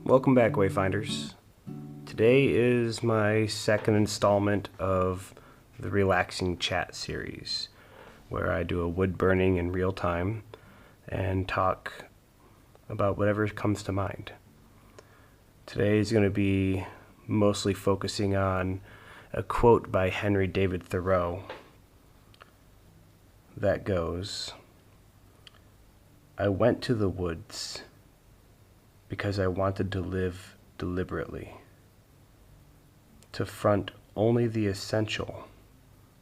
Welcome back, Wayfinders. Today is my second installment of the Relaxing Chat series, where I do a wood burning in real time and talk about whatever comes to mind. Today is going to be mostly focusing on a quote by Henry David Thoreau that goes, "I went to the woods because I wanted to live deliberately, to front only the essential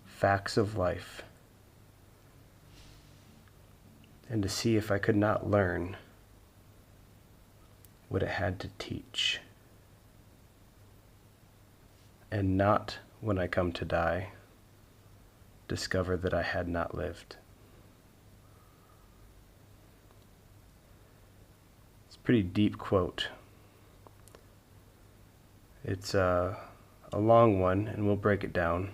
facts of life, and to see if I could not learn what it had to teach, and not, when I come to die, discover that I had not lived." Pretty deep quote. It's a long one, and we'll break it down,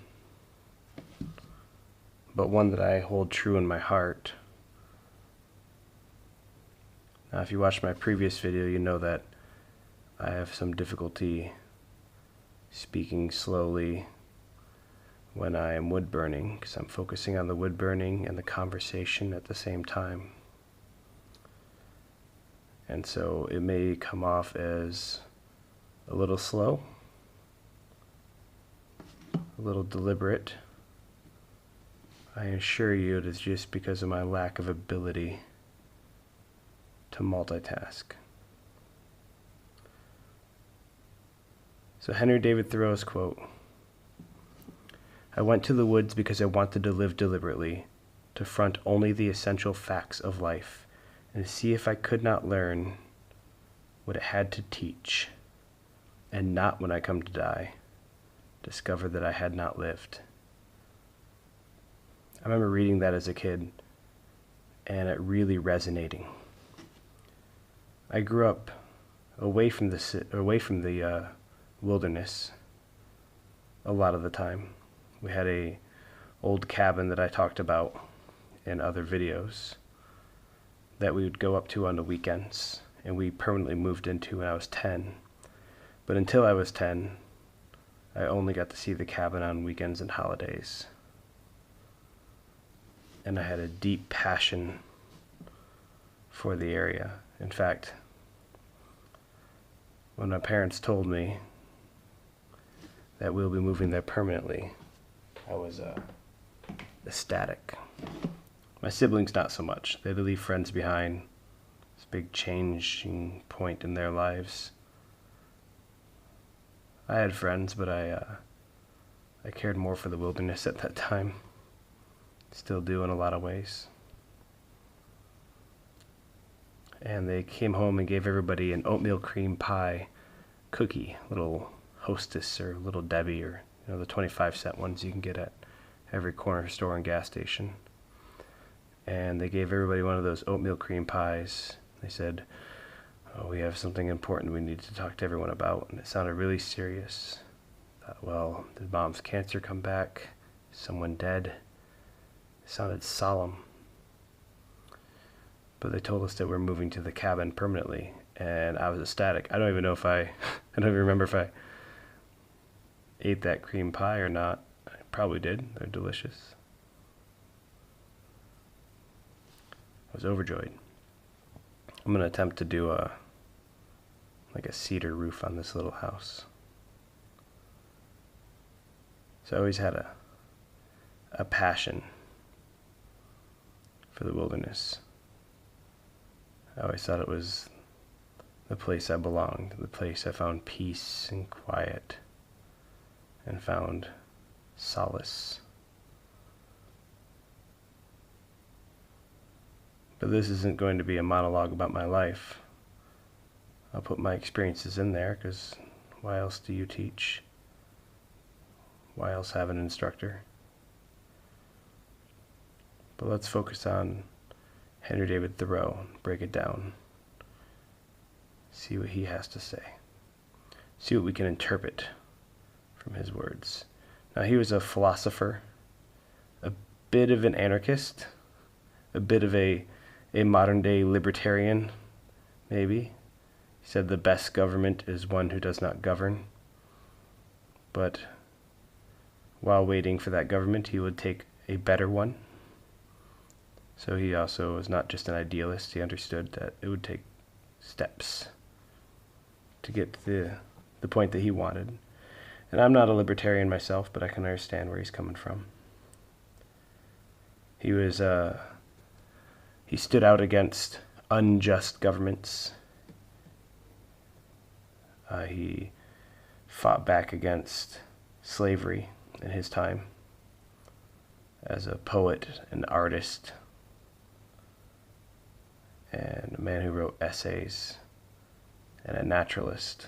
but one that I hold true in my heart. Now, if you watched my previous video, you know that I have some difficulty speaking slowly when I am wood burning, because I'm focusing on the wood burning and the conversation at the same time. And so it may come off as a little slow, a little deliberate. I assure you it is just because of my lack of ability to multitask. So Henry David Thoreau's quote, "I went to the woods because I wanted to live deliberately, to front only the essential facts of life, and to see if I could not learn what it had to teach, and not, when I come to die, discover that I had not lived." I remember reading that as a kid and it really resonating. I grew up away from the wilderness a lot of the time. We had a old cabin that I talked about in other videos that we would go up to on the weekends, and we permanently moved into when I was 10. But until I was 10, I only got to see the cabin on weekends and holidays. And I had a deep passion for the area. In fact, when my parents told me that we'll be moving there permanently, I was ecstatic. My siblings, not so much. They had to leave friends behind. It's a big changing point in their lives. I had friends, but I cared more for the wilderness at that time. Still do in a lot of ways. And they came home and gave everybody an oatmeal cream pie cookie, little Hostess or Little Debbie, or the 25-cent ones you can get at every corner store and gas station. And they gave everybody one of those oatmeal cream pies. They said, "Oh, we have something important we need to talk to everyone about." And it sounded really serious. I thought, well, did Mom's cancer come back? Is someone dead? It sounded solemn. But they told us that we're moving to the cabin permanently, and I was ecstatic. I don't even know if I don't even remember if I ate that cream pie or not. I probably did. They're delicious. I was overjoyed. I'm going to attempt to do a cedar roof on this little house. So I always had a passion for the wilderness. I always thought it was the place I belonged, the place I found peace and quiet and found solace. But this isn't going to be a monologue about my life. I'll put my experiences in there, because why else do you teach? Why else have an instructor? But let's focus on Henry David Thoreau, break it down, see what he has to say, see what we can interpret from his words. Now, he was a philosopher, a bit of an anarchist, a bit of a modern day libertarian, maybe. He said the best government is one who does not govern, but while waiting for that government, he would take a better one. So he also was not just an idealist. He understood that it would take steps to get to the point that he wanted. And I'm not a libertarian myself, but I can understand where he's coming from. He stood out against unjust governments. He fought back against slavery in his time as a poet, an artist, and a man who wrote essays, and a naturalist.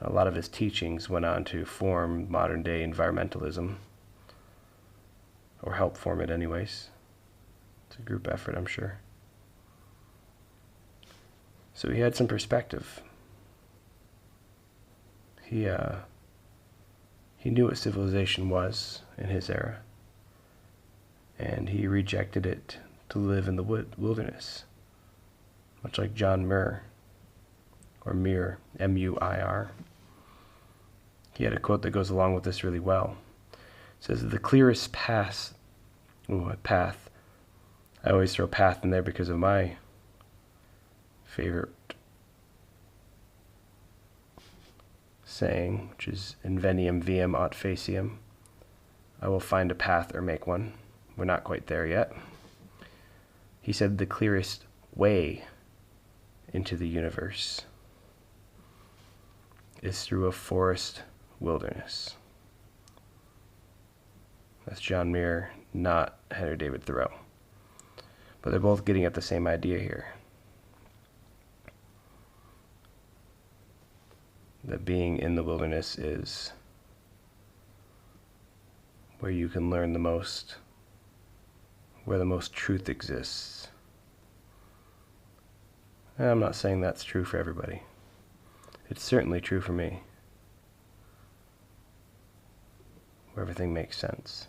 A lot of his teachings went on to form modern-day environmentalism, or help form it anyways. It's a group effort, I'm sure. So he had some perspective. He knew what civilization was in his era, and he rejected it to live in the wilderness, much like John Muir, or Muir, M-U-I-R. He had a quote that goes along with this really well. It says, the clearest path, I always throw path in there because of my favorite saying, which is inveniam viam aut faciam. I will find a path or make one. We're not quite there yet. He said the clearest way into the universe is through a forest wilderness. That's John Muir, not Henry David Thoreau. But they're both getting at the same idea here. That being in the wilderness is where you can learn the most, where the most truth exists. And I'm not saying that's true for everybody. It's certainly true for me, where everything makes sense.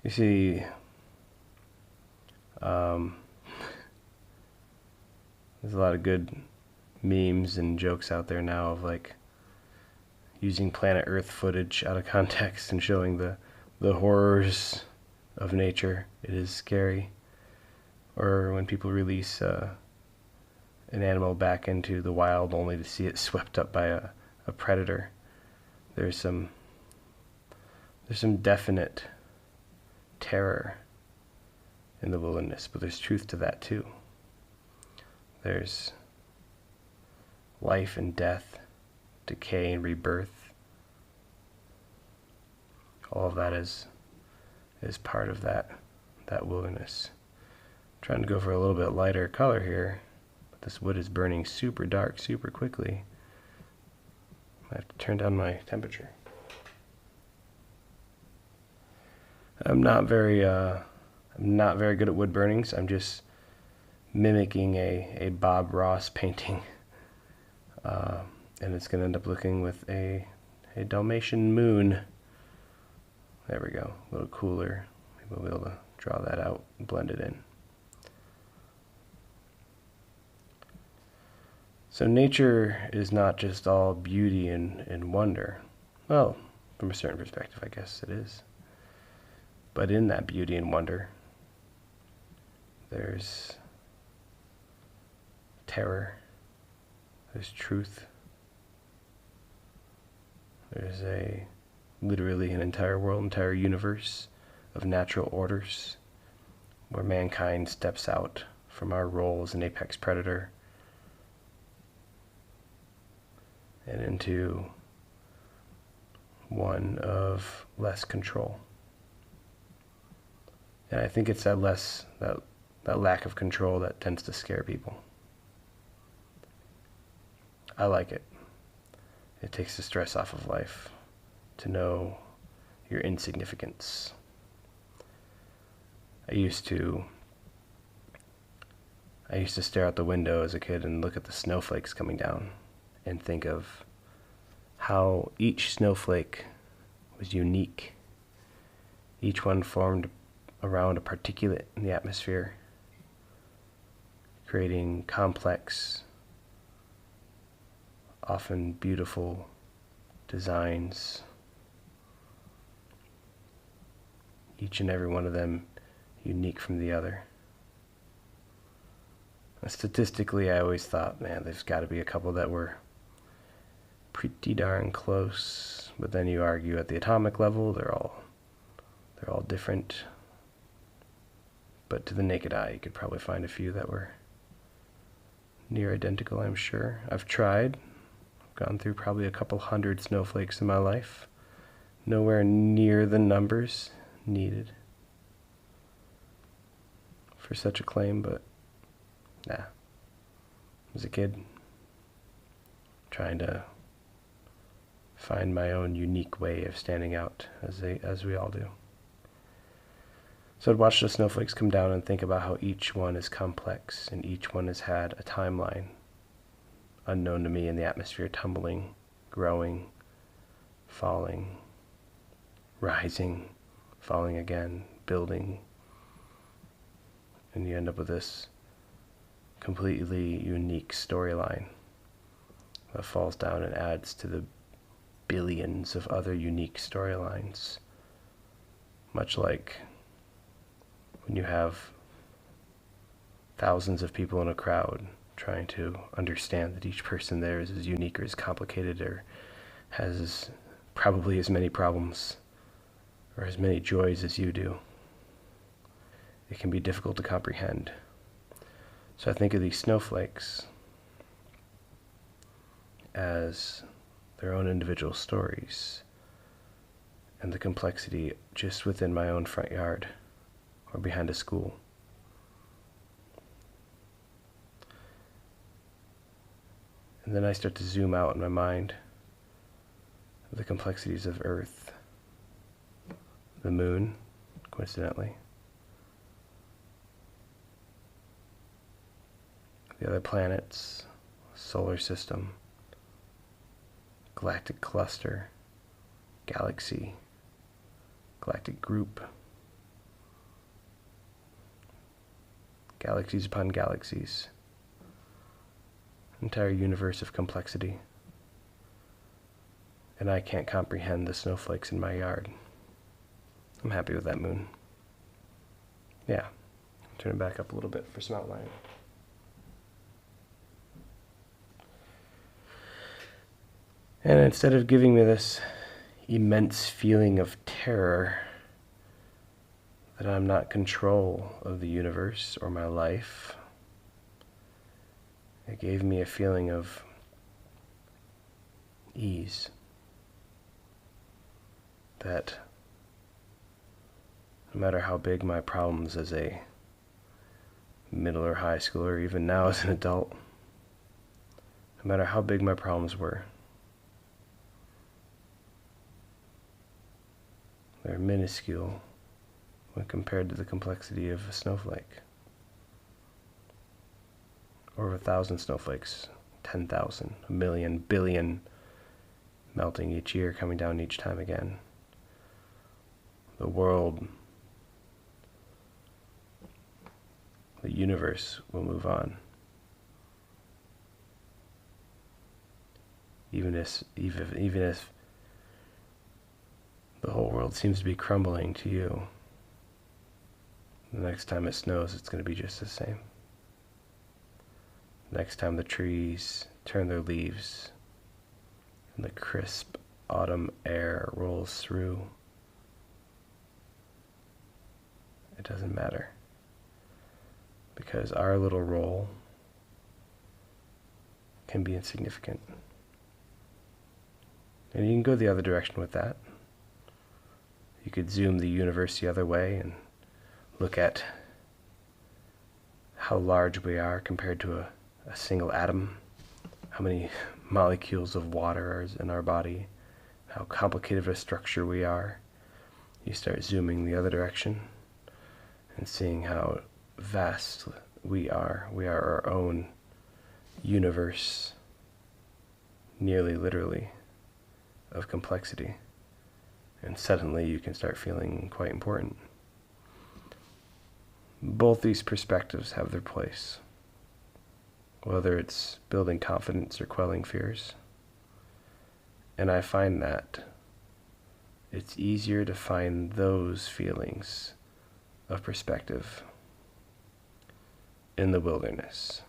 You see, there's a lot of good memes and jokes out there now of like using Planet Earth footage out of context and showing the horrors of nature. It is scary. Or when people release an animal back into the wild only to see it swept up by a predator. There's some definite terror in the wilderness, but there's truth to that too. There's life and death, decay and rebirth. All of that is part of that wilderness. I'm trying to go for a little bit lighter color here, but this wood is burning super dark super quickly. I have to turn down my temperature. I'm not very good at wood burnings. I'm just mimicking a Bob Ross painting, and it's going to end up looking with a Dalmatian moon. There we go, a little cooler. Maybe we'll be able to draw that out and blend it in. So nature is not just all beauty and wonder. Well, from a certain perspective, I guess it is. But in that beauty and wonder, there's terror, there's truth, there's literally an entire world, entire universe of natural orders where mankind steps out from our role as an apex predator and into one of less control. And I think it's that lack of control that tends to scare people. I like it. It takes the stress off of life to know your insignificance. I used to stare out the window as a kid and look at the snowflakes coming down and think of how each snowflake was unique. Each one formed around a particulate in the atmosphere, creating complex, often beautiful designs, each and every one of them unique from the other. Statistically, I always thought, man, there's got to be a couple that were pretty darn close, but then you argue at the atomic level, they're all different. But to the naked eye, you could probably find a few that were near identical, I'm sure. I've tried. I've gone through probably a couple hundred snowflakes in my life. Nowhere near the numbers needed for such a claim, but nah. As a kid, trying to find my own unique way of standing out, as we all do. So I'd watch the snowflakes come down and think about how each one is complex and each one has had a timeline unknown to me in the atmosphere, tumbling, growing, falling, rising, falling again, building, and you end up with this completely unique storyline that falls down and adds to the billions of other unique storylines, much like when you have thousands of people in a crowd trying to understand that each person there is as unique or as complicated or has probably as many problems or as many joys as you do. It can be difficult to comprehend. So I think of these snowflakes as their own individual stories and the complexity just within my own front yard or behind a school. And then I start to zoom out in my mind the complexities of Earth, the moon, coincidentally, the other planets, solar system, galactic cluster, galaxy, galactic group, galaxies upon galaxies, entire universe of complexity. And I can't comprehend the snowflakes in my yard. I'm happy with that moon. Yeah, turn it back up a little bit for some outline. And instead of giving me this immense feeling of terror that I'm not in control of the universe or my life, it gave me a feeling of ease. That no matter how big my problems as a middle or high schooler, or even now as an adult, no matter how big my problems were, they're minuscule when compared to the complexity of a snowflake. Or 1,000 snowflakes, 10,000, a million, billion, melting each year, coming down each time again. The world, the universe will move on. Even if the whole world seems to be crumbling to you, the next time it snows, it's going to be just the same. Next time the trees turn their leaves and the crisp autumn air rolls through, it doesn't matter. Because our little role can be insignificant. And you can go the other direction with that. You could zoom the universe the other way and look at how large we are compared to a single atom, how many molecules of water are in our body, how complicated of a structure we are. You start zooming the other direction and seeing how vast we are. We are our own universe, nearly literally, of complexity. And suddenly you can start feeling quite important. Both these perspectives have their place, whether it's building confidence or quelling fears. And I find that it's easier to find those feelings of perspective in the wilderness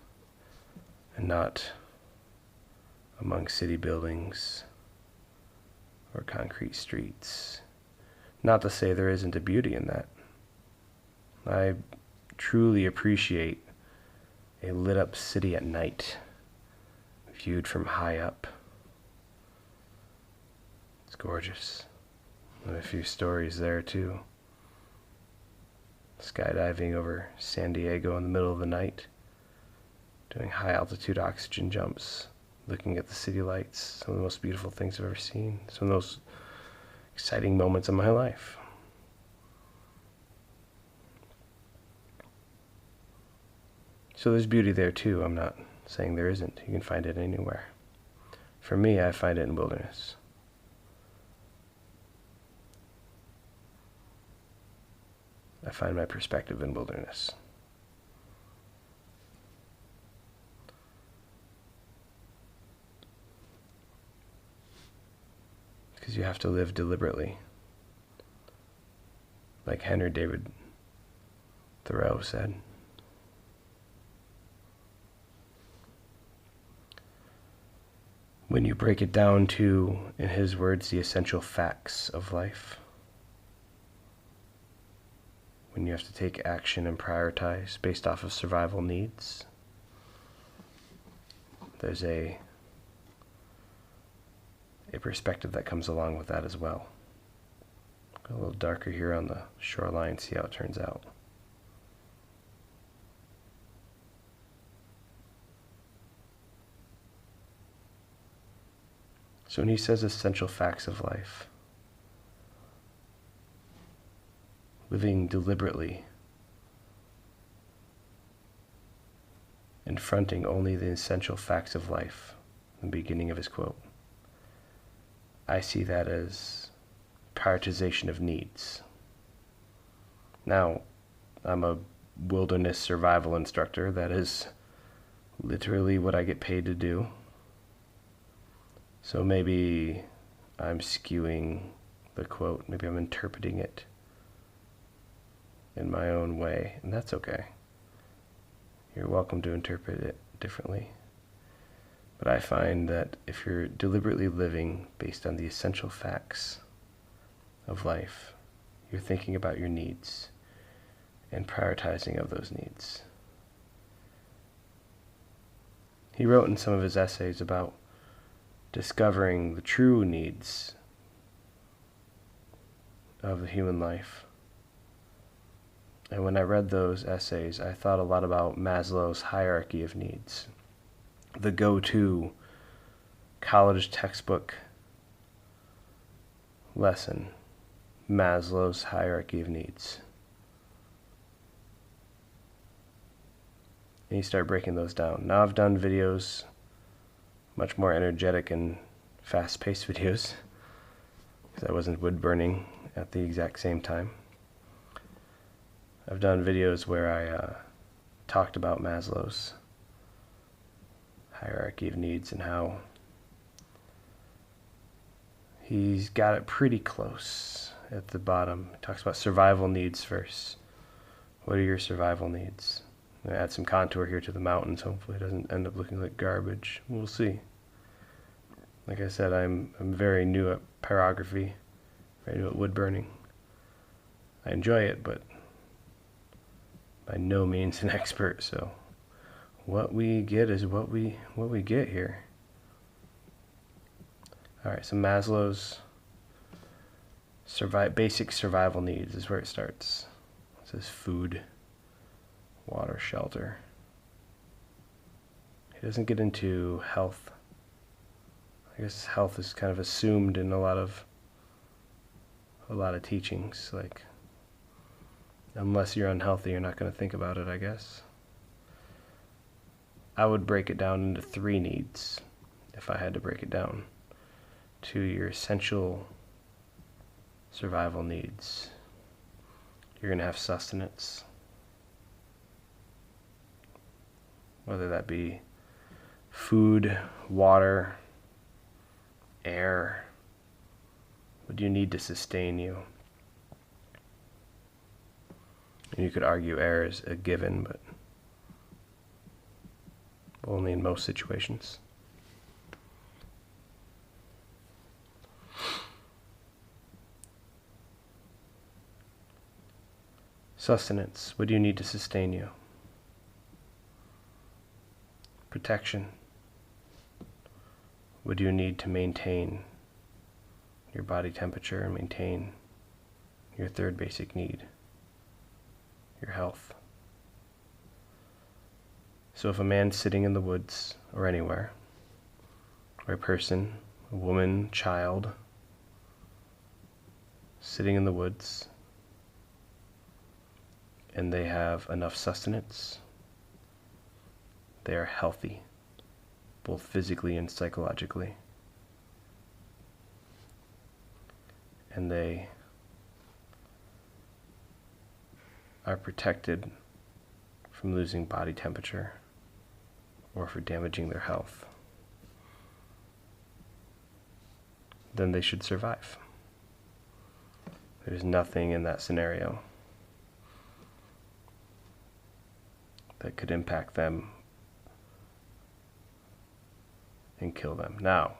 and not among city buildings or concrete streets. Not to say there isn't a beauty in that. I truly appreciate a lit up city at night, viewed from high up. It's gorgeous. And a few stories there too. Skydiving over San Diego in the middle of the night, doing high altitude oxygen jumps, looking at the city lights, some of the most beautiful things I've ever seen, some of those exciting moments in my life. So there's beauty there too. I'm not saying there isn't. You can find it anywhere. For me, I find it in wilderness. I find my perspective in wilderness. Because you have to live deliberately. Like Henry David Thoreau said. When you break it down to, in his words, the essential facts of life, when you have to take action and prioritize based off of survival needs, there's a perspective that comes along with that as well. Go a little darker here on the shoreline, see how it turns out. So when he says essential facts of life, living deliberately, and fronting only the essential facts of life, the beginning of his quote, I see that as prioritization of needs. Now, I'm a wilderness survival instructor. That is literally what I get paid to do. So maybe I'm skewing the quote, maybe I'm interpreting it in my own way, and that's okay. You're welcome to interpret it differently. But I find that if you're deliberately living based on the essential facts of life, you're thinking about your needs and prioritizing of those needs. He wrote in some of his essays about discovering the true needs of the human life. And when I read those essays, I thought a lot about Maslow's hierarchy of needs, the go-to college textbook lesson, Maslow's hierarchy of needs. And you start breaking those down. Now I've done videos, much more energetic and fast-paced videos, because I wasn't wood burning at the exact same time. I've done videos where I talked about Maslow's hierarchy of needs and how he's got it pretty close at the bottom. He talks about survival needs first. What are your survival needs? I'm going to add some contour here to the mountains. Hopefully it doesn't end up looking like garbage. We'll see. Like I said, I'm very new at pyrography, very new at wood burning. I enjoy it, but by no means an expert, so what we get is what we get here. Alright, so Maslow's basic survival needs is where it starts. It says food, water, shelter. He doesn't get into health. I guess health is kind of assumed in a lot of teachings, like unless you're unhealthy, you're not going to think about it, I guess. I would break it down into 3 needs, if I had to break it down, to your essential survival needs. You're going to have sustenance. whether that be food, water, air. What do you need to sustain you? And you could argue air is a given, but only in most situations. Sustenance. What do you need to sustain you? Protection. What do you need to maintain your body temperature and maintain your third basic need, your health? So if a man's sitting in the woods or anywhere, or a person, a woman, child, sitting in the woods, and they have enough sustenance, they are healthy, both physically and psychologically. And they are protected from losing body temperature or for damaging their health. Then they should survive. There's nothing in that scenario that could impact them and kill them. Now,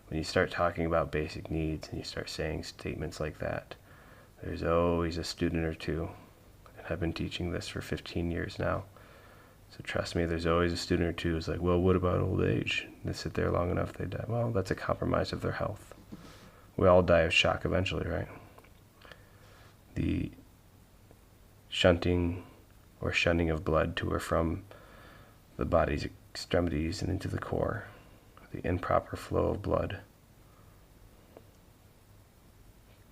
when you start talking about basic needs and you start saying statements like that, there's always a student or two, and I've been teaching this for 15 years now, so trust me, there's always a student or two who's like, well, what about old age? They sit there long enough, they die. Well, that's a compromise of their health. We all die of shock eventually, right? The shunting or shunning of blood to or from the body's extremities and into the core, the improper flow of blood,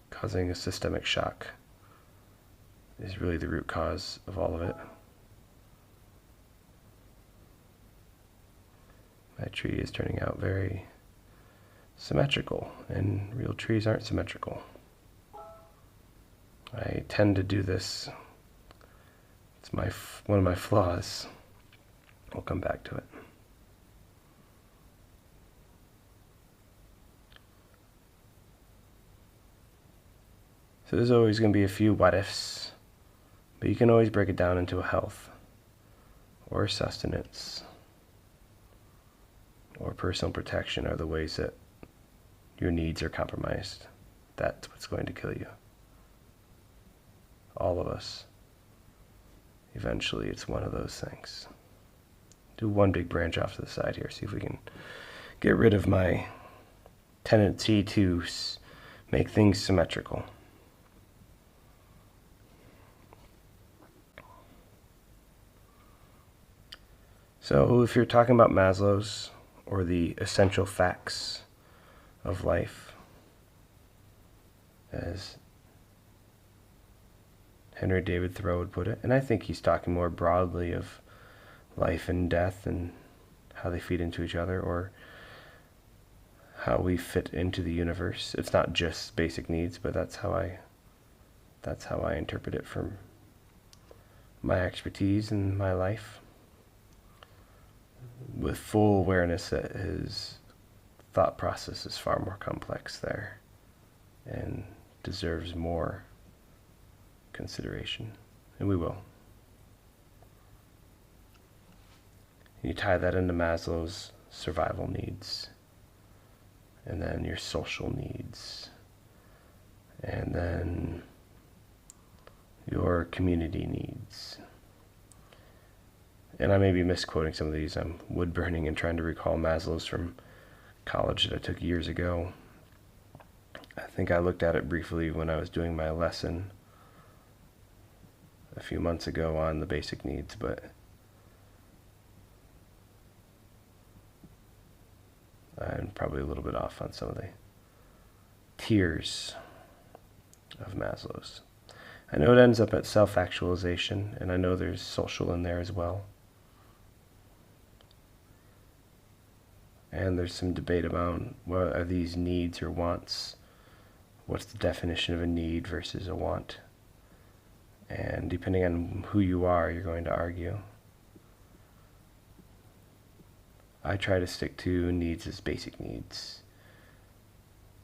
causing a systemic shock, is really the root cause of all of it. My tree is turning out very symmetrical, and real trees aren't symmetrical. I tend to do this. It's one of my flaws. I'll come back to it. So there's always going to be a few what ifs, but you can always break it down into a health, or sustenance, or personal protection are the ways that your needs are compromised. That's what's going to kill you. All of us. Eventually, it's one of those things. Do one big branch off to the side here, see if we can get rid of my tendency to make things symmetrical. So if you're talking about Maslow's or the essential facts of life, as Henry David Thoreau would put it, and I think he's talking more broadly of life and death and how they feed into each other, or how we fit into the universe. It's not just basic needs, but that's how I interpret it from my expertise in my life, with full awareness that his thought process is far more complex there and deserves more consideration, and we will. You tie that into Maslow's survival needs, and then your social needs, and then your community needs. And I may be misquoting some of these. I'm wood burning and trying to recall Maslow's from college that I took years ago. I think I looked at it briefly when I was doing my lesson a few months ago on the basic needs, but I'm probably a little bit off on some of the tiers of Maslow's. I know it ends up at self-actualization, and I know there's social in there as well. And there's some debate about what are these needs or wants. What's the definition of a need versus a want? And depending on who you are, you're going to argue. I try to stick to needs as basic needs: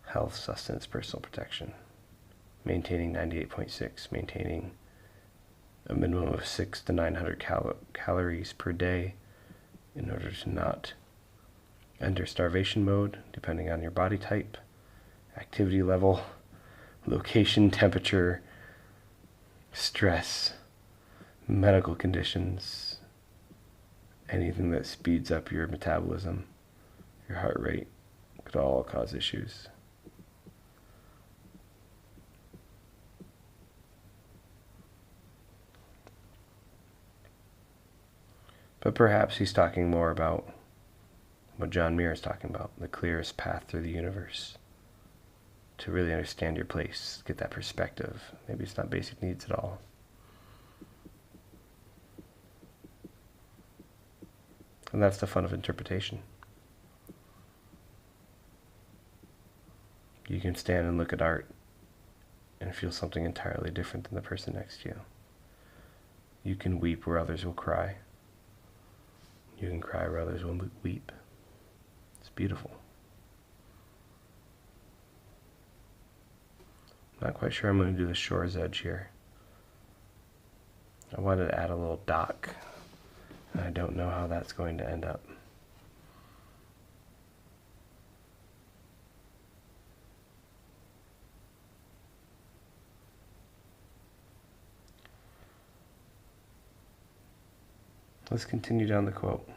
health, sustenance, personal protection, maintaining 98.6, maintaining a minimum of 600 to 900 calories per day in order to not enter starvation mode, depending on your body type, activity level, location, temperature, stress, medical conditions, anything that speeds up your metabolism, your heart rate, could all cause issues. But perhaps he's talking more about what John Muir is talking about, the clearest path through the universe. To really understand your place, get that perspective. Maybe it's not basic needs at all. And that's the fun of interpretation. You can stand and look at art and feel something entirely different than the person next to you. You can weep where others will cry. You can cry where others will weep. It's beautiful. Not quite sure I'm going to do the shore's edge here. I wanted to add a little dock, and I don't know how that's going to end up. Let's continue down the quote.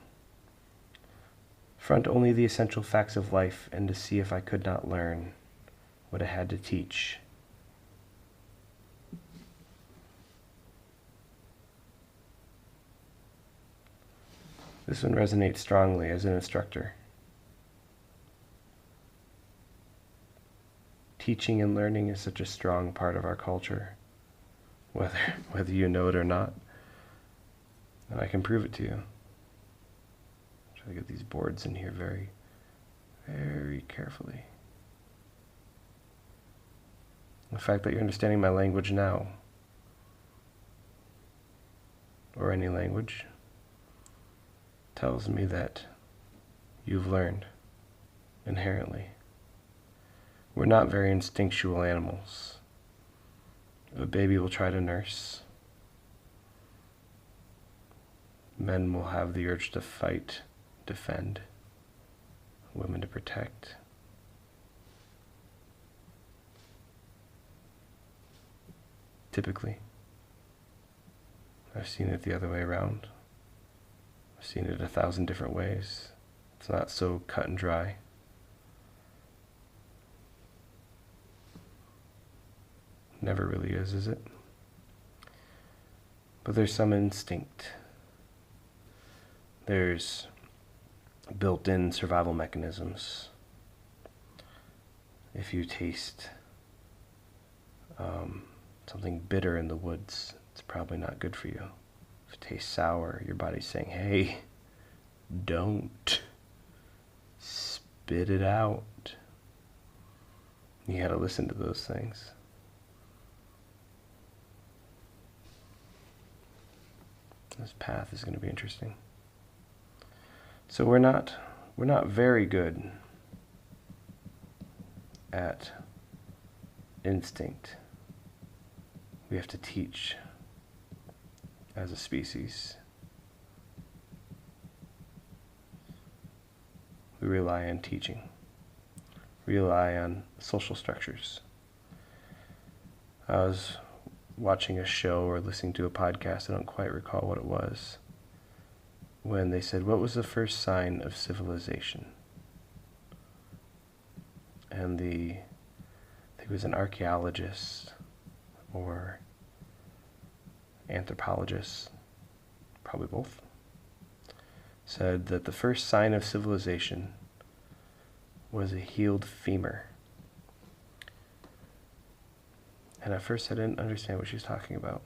Front only the essential facts of life, and to see if I could not learn what I had to teach. This one resonates strongly as an instructor. Teaching and learning is such a strong part of our culture, whether you know it or not. And I can prove it to you. Try to get these boards in here very, very carefully. The fact that you're understanding my language now, or any language, tells me that you've learned inherently. We're not very instinctual animals. A baby will try to nurse. Men will have the urge to fight, defend, women to protect. Typically. I've seen it the other way around. I've seen it 1,000 different ways. It's not so cut and dry. Never really is it? But there's some instinct. There's built-in survival mechanisms. If you taste something bitter in the woods, it's probably not good for you. If it tastes sour, your body's saying, hey, don't. Spit it out. You gotta listen to those things. This path is going to be interesting. So we're not very good at instinct. We have to teach as a species. We rely on teaching. We rely on social structures. I was watching a show or listening to a podcast, I don't quite recall what it was, when they said, what was the first sign of civilization? And I think it was an archaeologist or anthropologist, probably both, said that the first sign of civilization was a healed femur. And at first I didn't understand what she was talking about.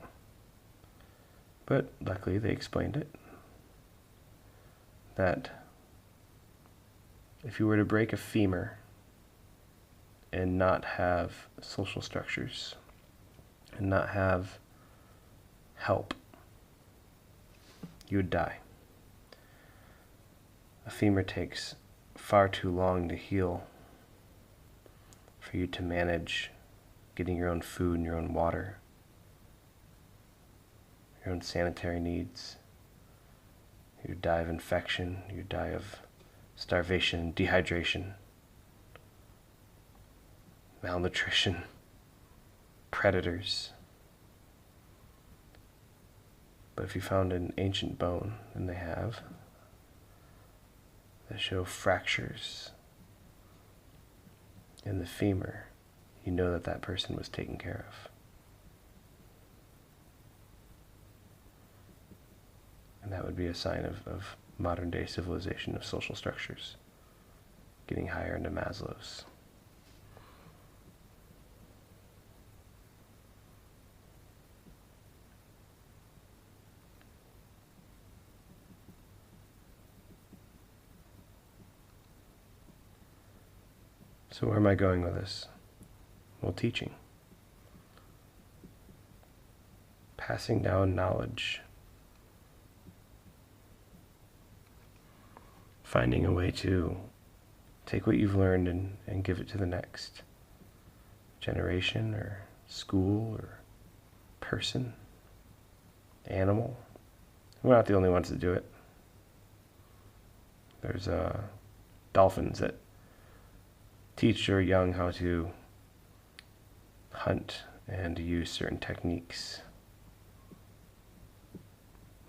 But luckily they explained it. That if you were to break a femur and not have social structures and not have help, you would die. a femur takes far too long to heal for you to manage getting your own food and your own water, your own sanitary needs. You die of infection, you die of starvation, dehydration, malnutrition, predators. But if you found an ancient bone, and they have, that show fractures in the femur, you know that that person was taken care of. And that would be a sign of modern day civilization of social structures, getting higher into Maslow's. So where am I going with this? Well, teaching. Passing down knowledge. Finding a way to take what you've learned and give it to the next generation or school or person, animal. We're not the only ones that do it. There's dolphins that teach their young how to hunt and to use certain techniques.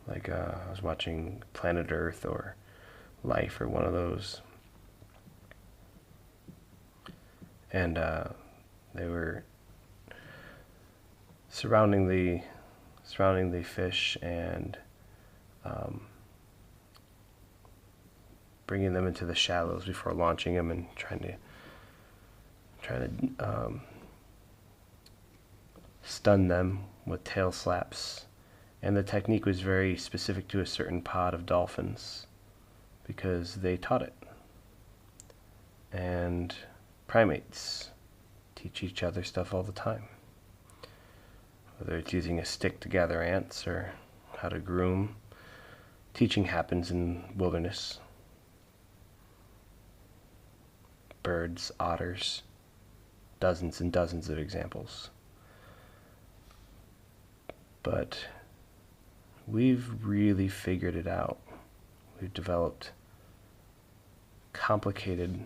Like I was watching Planet Earth or Life or one of those. And they were surrounding the fish and bringing them into the shallows before launching them and trying to stun them with tail slaps. And the technique was very specific to a certain pod of dolphins because they taught it. And primates teach each other stuff all the time. Whether it's using a stick to gather ants or how to groom, teaching happens in wilderness. Birds, otters, dozens and dozens of examples. But we've really figured it out. We've developed complicated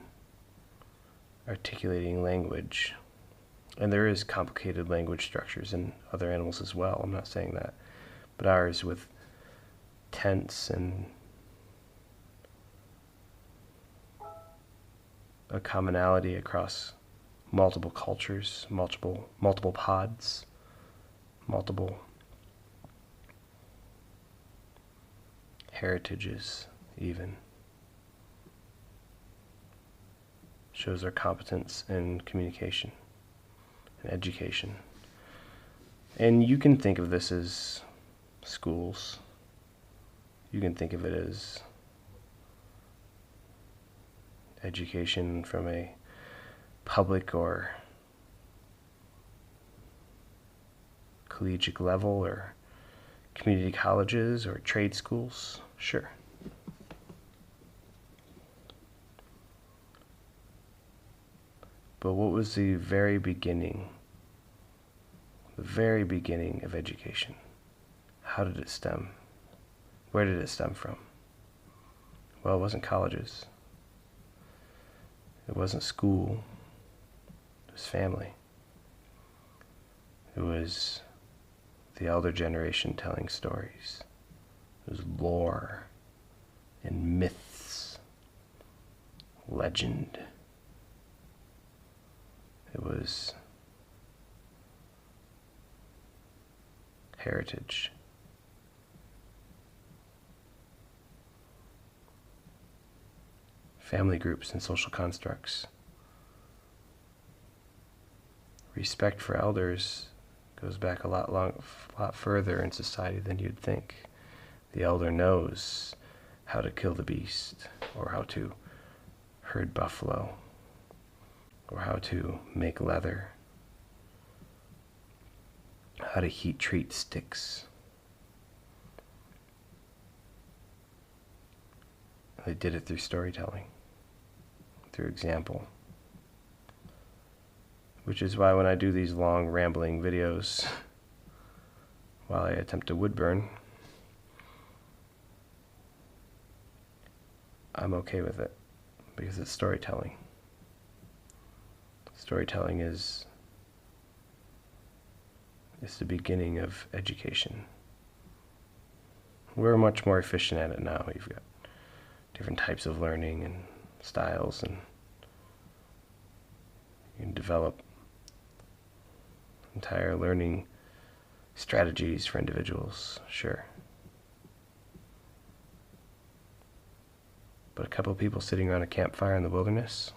articulating language. And there is complicated language structures in other animals as well. I'm not saying that. But ours with tense and a commonality across multiple cultures, multiple pods, multiple heritages even. Shows our competence in communication and education. And you can think of this as schools. You can think of it as education from a public or collegiate level or community colleges or trade schools. Sure. But what was the very beginning of education? How did it stem? Where did it stem from? Well, it wasn't colleges. It wasn't school. It was family. It was the elder generation telling stories. It was lore and myths, legend. It was heritage. Family groups and social constructs. Respect for elders goes back a lot further in society than you'd think. The elder knows how to kill the beast, or how to herd buffalo, or how to make leather, how to heat treat sticks. They did it through storytelling, through example. Which is why when I do these long rambling videos while I attempt to wood burn, I'm okay with it, because it's storytelling. Storytelling is the beginning of education. We're much more efficient at it now. You've got different types of learning and styles, and you can develop entire learning strategies for individuals, sure. But a couple of people sitting around a campfire in the wilderness,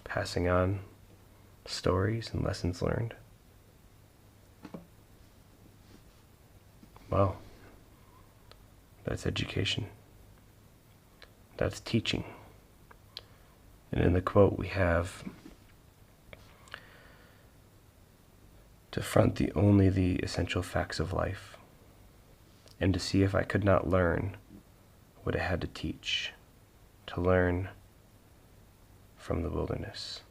passing on stories and lessons learned, well, that's education. That's teaching. And in the quote we have, to front only the essential facts of life, and to see if I could not learn what I had to teach, to learn from the wilderness.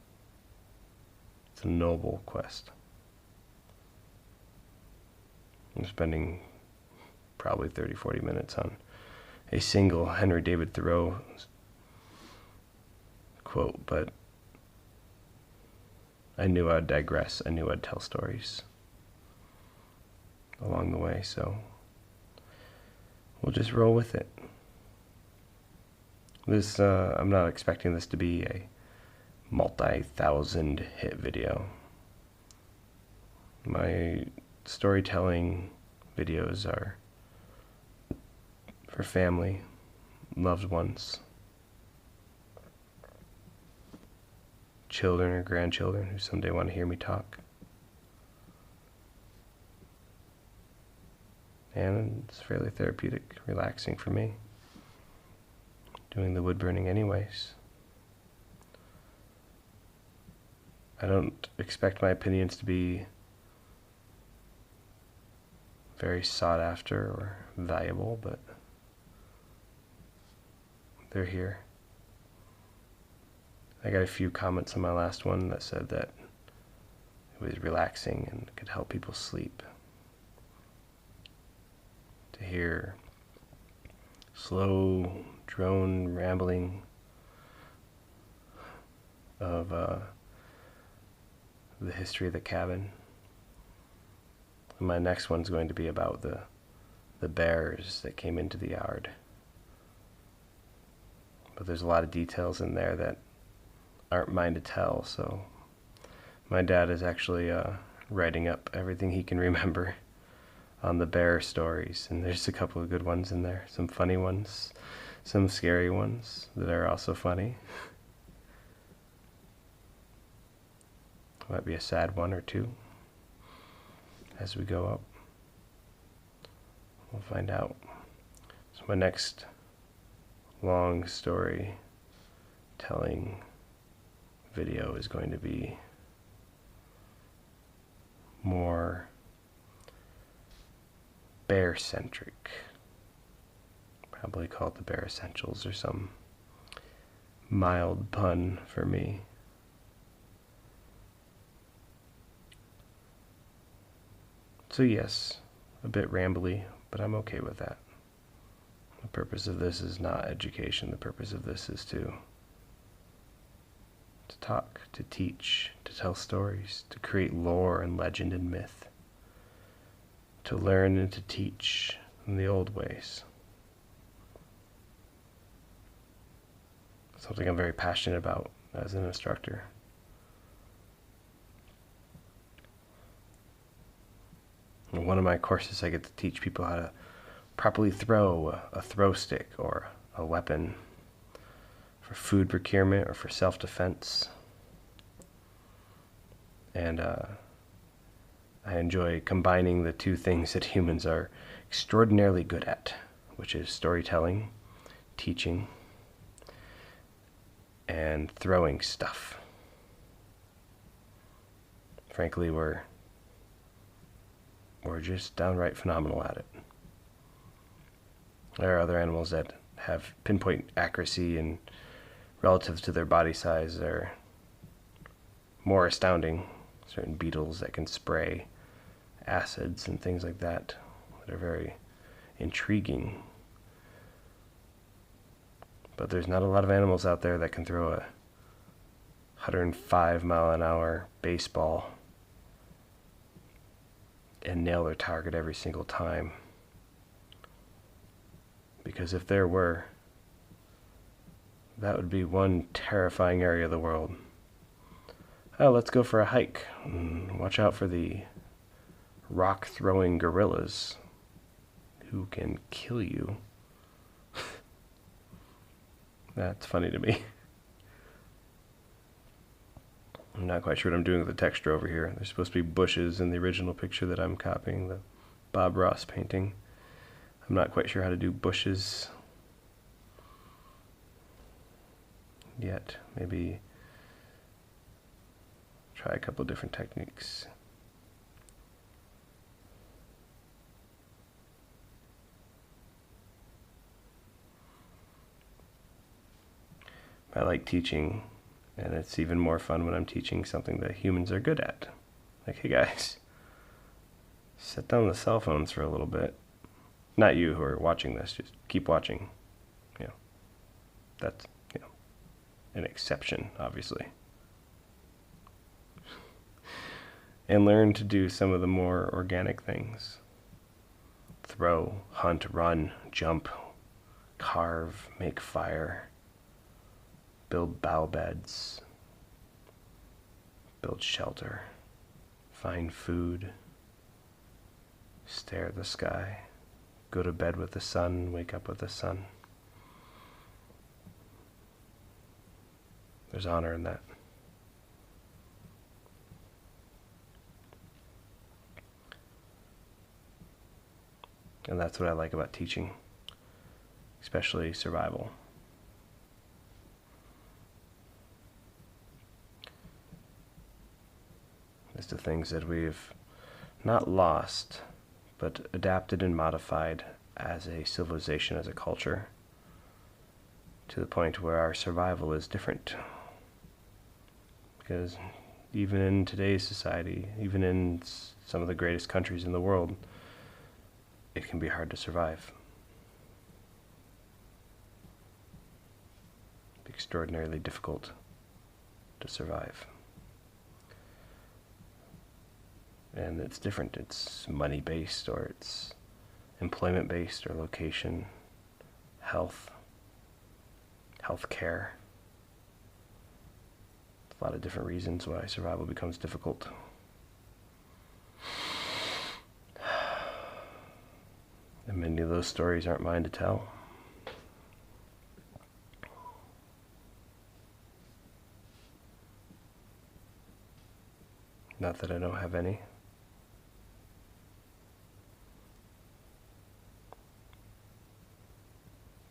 It's a noble quest. I'm spending probably 30-40 minutes on a single Henry David Thoreau quote, but I knew I'd digress. I knew I'd tell stories along the way, so we'll just roll with it. I'm not expecting this to be a multi-thousand hit video. My storytelling videos are for family, loved ones, children or grandchildren who someday want to hear me talk. And it's fairly therapeutic, relaxing for me, doing the wood burning anyways. I don't expect my opinions to be very sought after or valuable, but they're here. I got a few comments on my last one that said that it was relaxing and could help people sleep. To hear slow drone rambling of the history of the cabin. And my next one's going to be about the bears that came into the yard. But there's a lot of details in there that aren't mine to tell, so my dad is actually writing up everything he can remember on the bear stories, and there's a couple of good ones in there, some funny ones, some scary ones that are also funny. Might be a sad one or two as we go up. We'll find out. So my next long story telling video is going to be more bear-centric. Probably call it the Bear Essentials or some mild pun for me. So yes, a bit rambly, but I'm okay with that. The purpose of this is not education. The purpose of this is to talk, to teach, to tell stories, to create lore and legend and myth, to learn and to teach in the old ways. Something I'm very passionate about as an instructor. In one of my courses, I get to teach people how to properly throw a throw stick or a weapon for food procurement or for self-defense. And I enjoy combining the two things that humans are extraordinarily good at, which is storytelling, teaching, and throwing stuff. Frankly, we're just downright phenomenal at it. There are other animals that have pinpoint accuracy and relative to their body size are more astounding. Certain beetles that can spray acids and things like that are very intriguing. But there's not a lot of animals out there that can throw a 105-mile-an-hour baseball and nail their target every single time. Because if there were, that would be one terrifying area of the world. Oh, let's go for a hike. Watch out for the rock-throwing gorillas who can kill you. That's funny to me. I'm not quite sure what I'm doing with the texture over here. There's supposed to be bushes in the original picture that I'm copying, the Bob Ross painting. I'm not quite sure how to do bushes yet. Maybe try a couple different techniques. I like teaching, and it's even more fun when I'm teaching something that humans are good at. Like, hey guys, set down the cell phones for a little bit. Not you who are watching this, just keep watching. You know, that's, an exception, obviously. And learn to do some of the more organic things. Throw, hunt, run, jump, carve, make fire, build bough beds, build shelter, find food, stare at the sky, go to bed with the sun, wake up with the sun. There's honor in that. And that's what I like about teaching, especially survival. It's the things that we've not lost, but adapted and modified as a civilization, as a culture, to the point where our survival is different. Because even in today's society, even in some of the greatest countries in the world, it can be hard to survive. Extraordinarily difficult to survive. And it's different. It's money-based, or it's employment-based, or location, health care. A lot of different reasons why survival becomes difficult. And many of those stories aren't mine to tell. Not that I don't have any.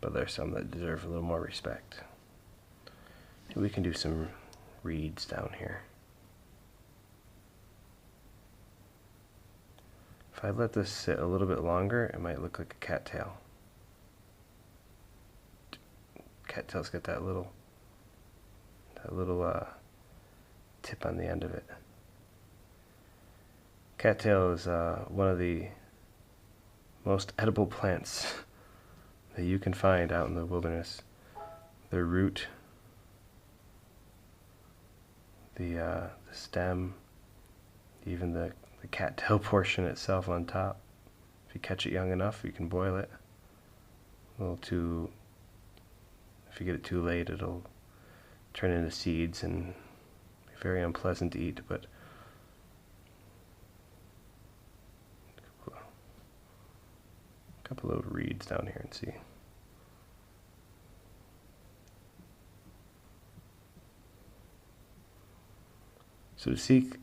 But there's some that deserve a little more respect. We can do some reeds down here. If I let this sit a little bit longer, it might look like a cattail. Cattail's got that little tip on the end of it. Cattail is one of the most edible plants that you can find out in the wilderness. The root, the stem, even the cattail portion itself on top. If you catch it young enough, you can boil it. If you get it too late, it'll turn into seeds and be very unpleasant to eat, but a couple of reeds down here and see. So to seek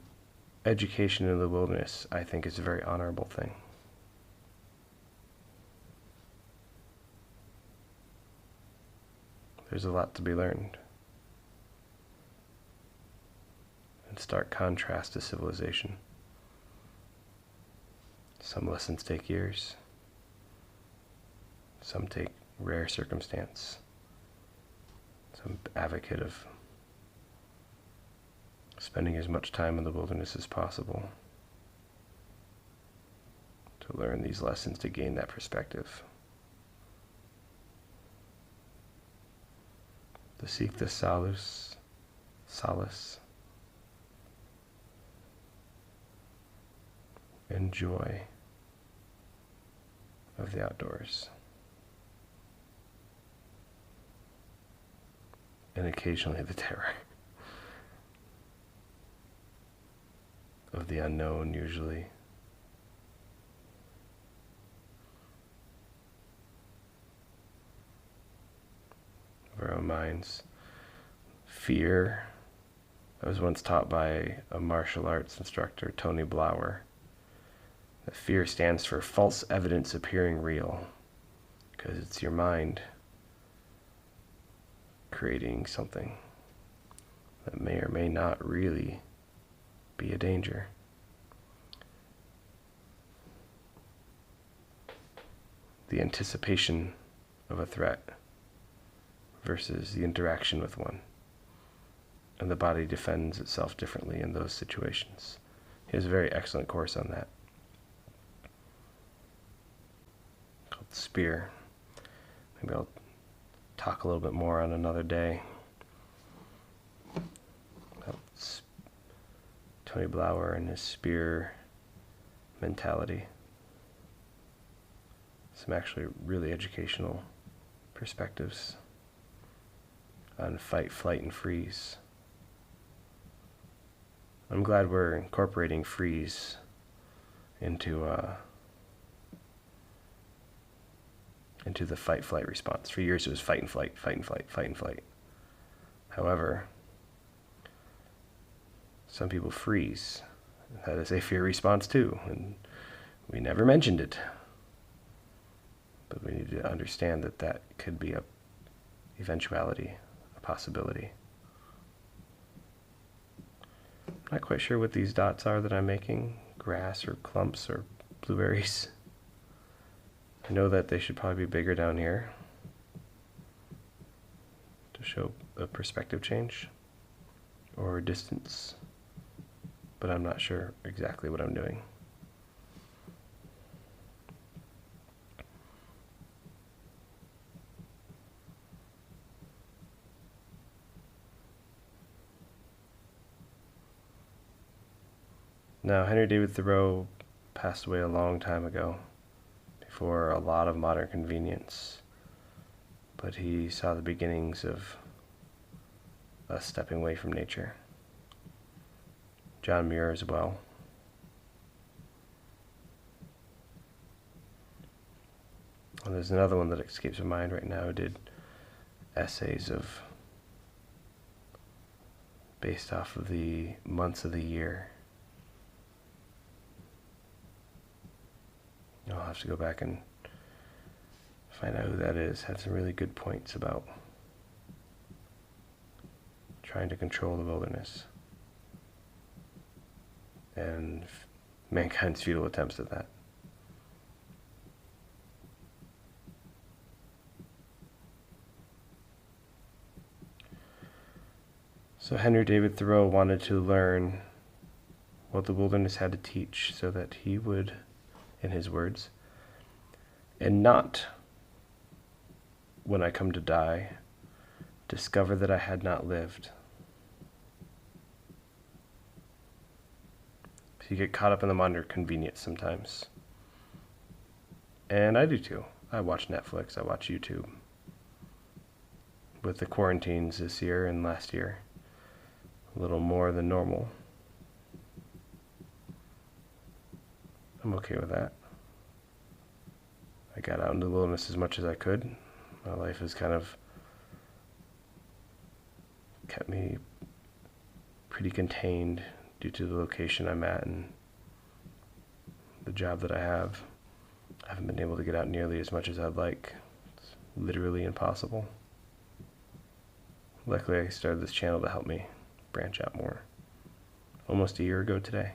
education in the wilderness, I think, is a very honorable thing. There's a lot to be learned. In stark contrast to civilization. Some lessons take years. Some take rare circumstance. So I'm an advocate of spending as much time in the wilderness as possible to learn these lessons, to gain that perspective. To seek the solace and joy of the outdoors. And occasionally the terror of the unknown, usually. Of our own minds. Fear. I was once taught by a martial arts instructor, Tony Blauer, that fear stands for false evidence appearing real, because it's your mind creating something that may or may not really be a danger. The anticipation of a threat versus the interaction with one. And the body defends itself differently in those situations. He has a very excellent course on that, called Spear. Maybe I'll talk a little bit more on another day about Tony Blauer and his Spear mentality. Some actually really educational perspectives on fight, flight, and freeze. I'm glad we're incorporating freeze into the fight-flight response. For years it was fight and flight, fight and flight, fight and flight. However, some people freeze. That is a fear response too, and we never mentioned it. But we need to understand that that could be a eventuality, a possibility. I'm not quite sure what these dots are that I'm making, grass or clumps or blueberries. I know that they should probably be bigger down here to show a perspective change or distance, but I'm not sure exactly what I'm doing. Now, Henry David Thoreau passed away a long time ago, before a lot of modern convenience, but he saw the beginnings of us stepping away from nature. John Muir as well. And there's another one that escapes my mind right now who did essays based off of the months of the year. I'll have to go back and find out who that is. Had some really good points about trying to control the wilderness and mankind's futile attempts at that. So Henry David Thoreau wanted to learn what the wilderness had to teach so that he would, in his words, and not, when I come to die, discover that I had not lived. So you get caught up in the modern convenience sometimes. And I do too. I watch Netflix, I watch YouTube. With the quarantines this year and last year, a little more than normal. I'm okay with that. I got out into the wilderness as much as I could. My life has kind of kept me pretty contained due to the location I'm at and the job that I have. I haven't been able to get out nearly as much as I'd like. It's literally impossible. Luckily, I started this channel to help me branch out more. Almost a year ago today.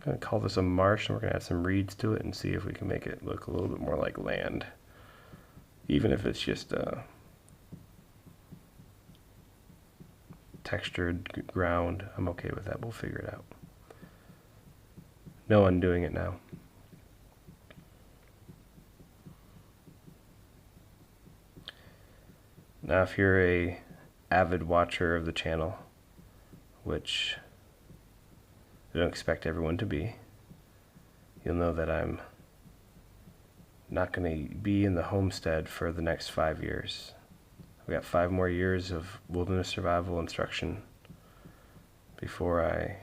going to call this a marsh, and we're going to add some reeds to it and see if we can make it look a little bit more like land. Even if it's just textured ground, I'm okay with that. We'll figure it out. No undoing it now. Now, if you're a avid watcher of the channel, which I don't expect everyone to be, you'll know that I'm not going to be in the homestead for the next 5 years. I've got 5 more years of wilderness survival instruction before I'm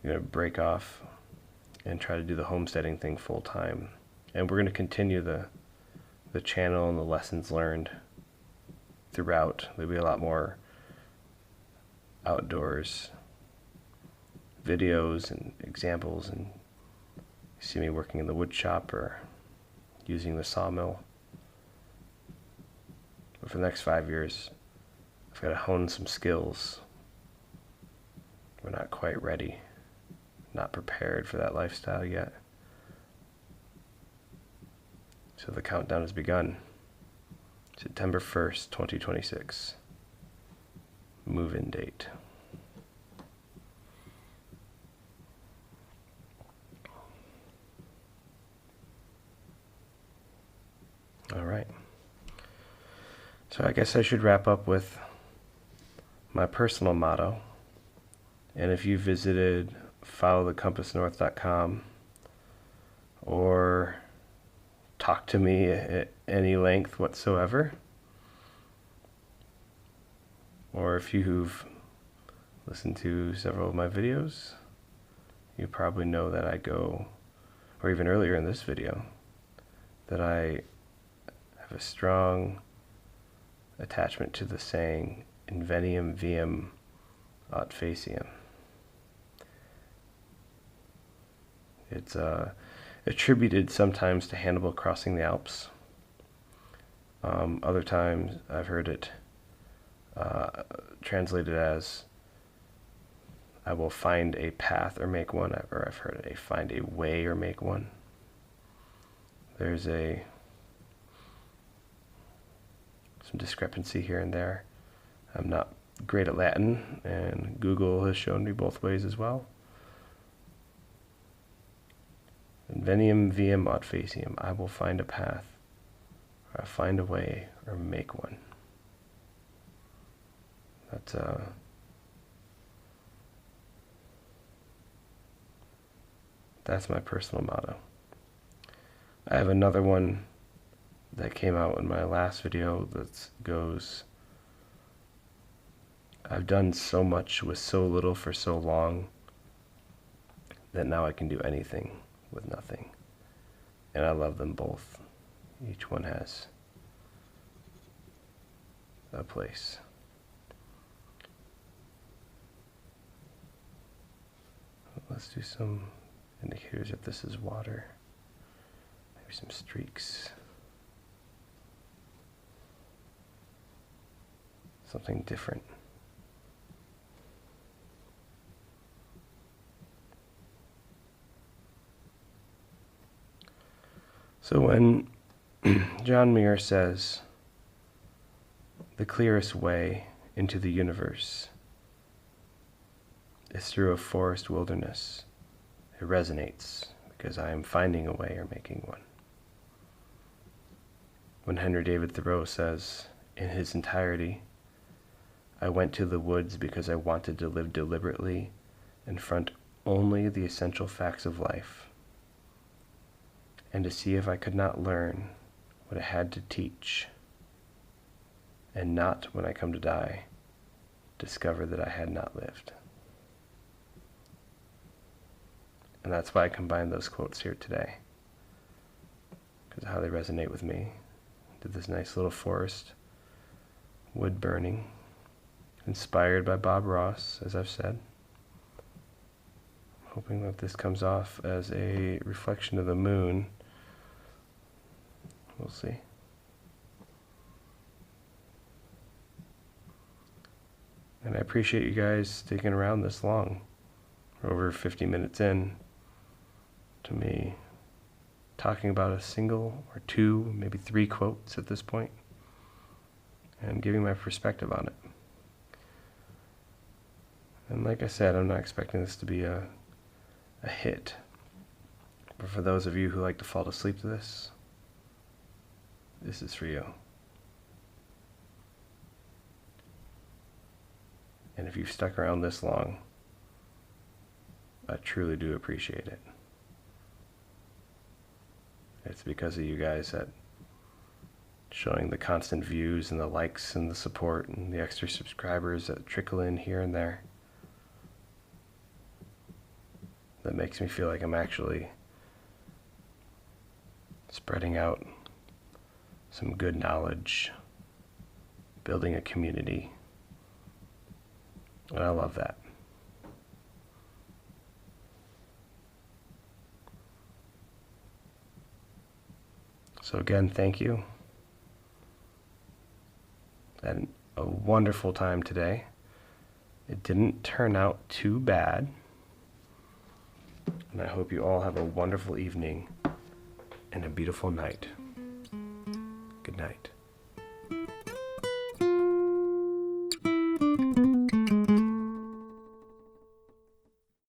going to break off and try to do the homesteading thing full time. And we're going to continue the channel and the lessons learned throughout. There'll be a lot more outdoors videos and examples, and you see me working in the wood shop or using the sawmill. But for the next 5 years, I've got to hone some skills. We're not quite ready, not prepared for that lifestyle yet. So the countdown has begun. September 1st, 2026. Move-in date. All right. So I guess I should wrap up with my personal motto. And if you visited followthecompassnorth.com or talk to me at any length whatsoever, or if you've listened to several of my videos, you probably know that I go, or even earlier in this video, that I have a strong attachment to the saying, inveniam viam aut faciam. It's attributed sometimes to Hannibal crossing the Alps. Other times I've heard it translated as, I will find a path or make one, or I've heard it, find a way or make one. There's some discrepancy here and there. I'm not great at Latin, and Google has shown me both ways as well. Inveniam viam aut faciam. I will find a path, or I'll find a way, or make one. That's my personal motto. I have another one that came out in my last video that goes, I've done so much with so little for so long that now I can do anything with nothing. And I love them both. Each one has a place. Let's do some indicators if this is water. Maybe some streaks. Something different. So when John Muir says, the clearest way into the universe is through a forest wilderness, it resonates because I am finding a way or making one. When Henry David Thoreau says, in his entirety, I went to the woods because I wanted to live deliberately and front only the essential facts of life, and to see if I could not learn what I had to teach, and not, when I come to die, discover that I had not lived. And that's why I combined those quotes here today, because of how they resonate with me. Did this nice little forest, wood burning, inspired by Bob Ross, as I've said. I'm hoping that this comes off as a reflection of the moon. We'll see. And I appreciate you guys sticking around this long. over 50 minutes in to me talking about a single or two, maybe three quotes at this point, and giving my perspective on it. And like I said, I'm not expecting this to be a hit. But for those of you who like to fall asleep to this, this is for you. And if you've stuck around this long, I truly do appreciate it. It's because of you guys that showing the constant views and the likes and the support and the extra subscribers that trickle in here and there that makes me feel like I'm actually spreading out some good knowledge, building a community, and I love that. So again, thank you. I had a wonderful time today. It didn't turn out too bad. And I hope you all have a wonderful evening and a beautiful night. Good night.